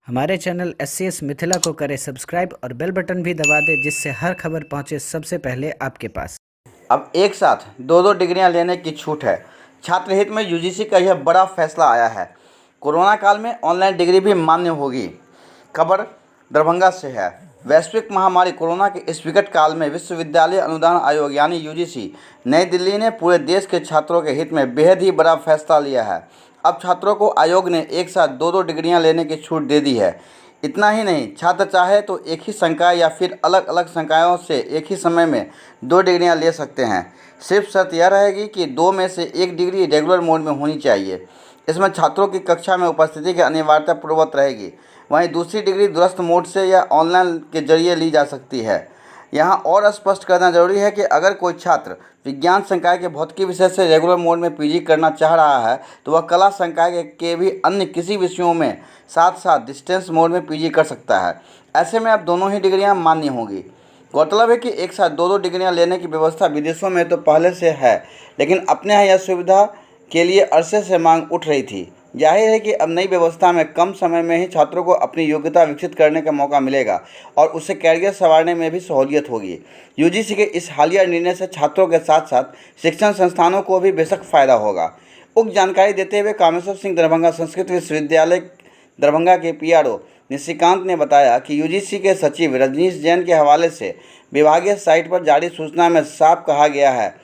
हमारे channel SCS Mithila को करें सब्सक्राइब और बेल बटन भी दबा दें, जिससे हर खबर पहुंचे सबसे पहले आपके पास। अब एक साथ दो डिग्रियां लेने की छूट है। छात्र हित में यूजीसी का यह बड़ा फैसला आया है। कोरोना काल में ऑनलाइन डिग्री भी मान्य होगी। खबर दरभंगा से है। वैश्विक महामारी कोरोना के इस विकट काल में विश्वविद्यालय अनुदान आयोग यानी यूजीसी नई दिल्ली ने पूरे देश के छात्रों के हित में बेहद ही बड़ा फैसला लिया है। अब छात्रों को आयोग ने एक साथ दो डिग्रियां लेने की छूट दे दी है। इतना ही नहीं, छात्र चाहे तो एक ही संकाय या फिर अलग अलग संकायों से एक ही समय में दो डिग्रियां ले सकते हैं। सिर्फ शर्त यह रहेगी कि दो में से एक डिग्री रेगुलर मोड में होनी चाहिए। इसमें छात्रों की कक्षा में उपस्थिति की अनिवार्यता पूर्ववत रहेगी। वहीं दूसरी डिग्री दूरस्थ मोड से या ऑनलाइन के जरिए ली जा सकती है। यहाँ और स्पष्ट करना जरूरी है कि अगर कोई छात्र विज्ञान संकाय के भौतिकी विषय से रेगुलर मोड में पीजी करना चाह रहा है तो वह कला संकाय के भी अन्य किसी विषयों में साथ साथ डिस्टेंस मोड में पीजी कर सकता है। ऐसे में अब दोनों ही डिग्रियां मान्य होंगी। गौरतलब है कि एक साथ दो डिग्रियां लेने की व्यवस्था विदेशों में तो पहले से है, लेकिन अपने यहाँ यह सुविधा के लिए अरसे से मांग उठ रही थी। जाहिर है कि अब नई व्यवस्था में कम समय में ही छात्रों को अपनी योग्यता विकसित करने का मौका मिलेगा और उससे कैरियर संवारने में भी सहूलियत होगी। यूजीसी के इस हालिया निर्णय से छात्रों के साथ साथ शिक्षण संस्थानों को भी बेशक फ़ायदा होगा। उक्त जानकारी देते हुए कामेश्वर सिंह दरभंगा संस्कृत विश्वविद्यालय दरभंगा के PRO निशिकांत ने बताया कि यूजीसी के सचिव रजनीश जैन के हवाले से विभागीय साइट पर जारी सूचना में साफ कहा गया है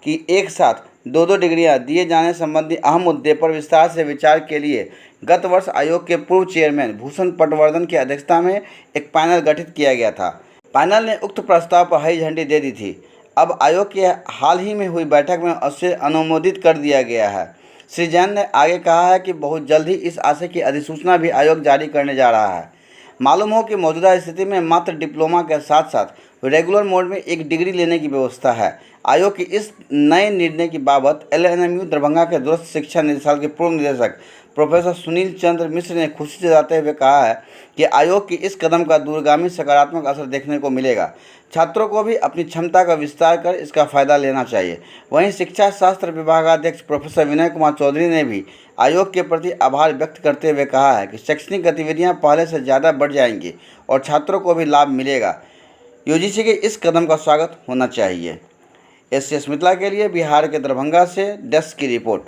कि एक साथ दो डिग्रियां दिए जाने संबंधी अहम मुद्दे पर विस्तार से विचार के लिए गत वर्ष आयोग के पूर्व चेयरमैन भूषण पटवर्धन की अध्यक्षता में एक पैनल गठित किया गया था। पैनल ने उक्त प्रस्ताव पर हरी झंडी दे दी थी। अब आयोग की हाल ही में हुई बैठक में उसे अनुमोदित कर दिया गया है। श्री जैन ने आगे कहा है कि बहुत जल्द ही इस आशय की अधिसूचना भी आयोग जारी करने जा रहा है। मालूम हो कि मौजूदा स्थिति में मात्र डिप्लोमा के साथ साथ रेगुलर मोड में एक डिग्री लेने की व्यवस्था है। आयोग की इस नए निर्णय की बाबत LNMU दरभंगा के दूरस्थ शिक्षा निदेशालय के पूर्व निदेशक प्रोफेसर सुनील चंद्र मिश्र ने खुशी जताते हुए कहा है कि आयोग की इस कदम का दूरगामी सकारात्मक असर देखने को मिलेगा। छात्रों को भी अपनी क्षमता का विस्तार कर इसका फायदा लेना चाहिए। वहीं शिक्षा शास्त्र विभागाध्यक्ष प्रोफेसर विनय कुमार चौधरी ने भी आयोग के प्रति आभार व्यक्त करते हुए कहा है कि शैक्षणिक गतिविधियां पहले से ज़्यादा बढ़ जाएंगी और छात्रों को भी लाभ मिलेगा। यूजीसी के इस कदम का स्वागत होना चाहिए। SCS मिथिला के लिए बिहार के दरभंगा से डेस्क की रिपोर्ट।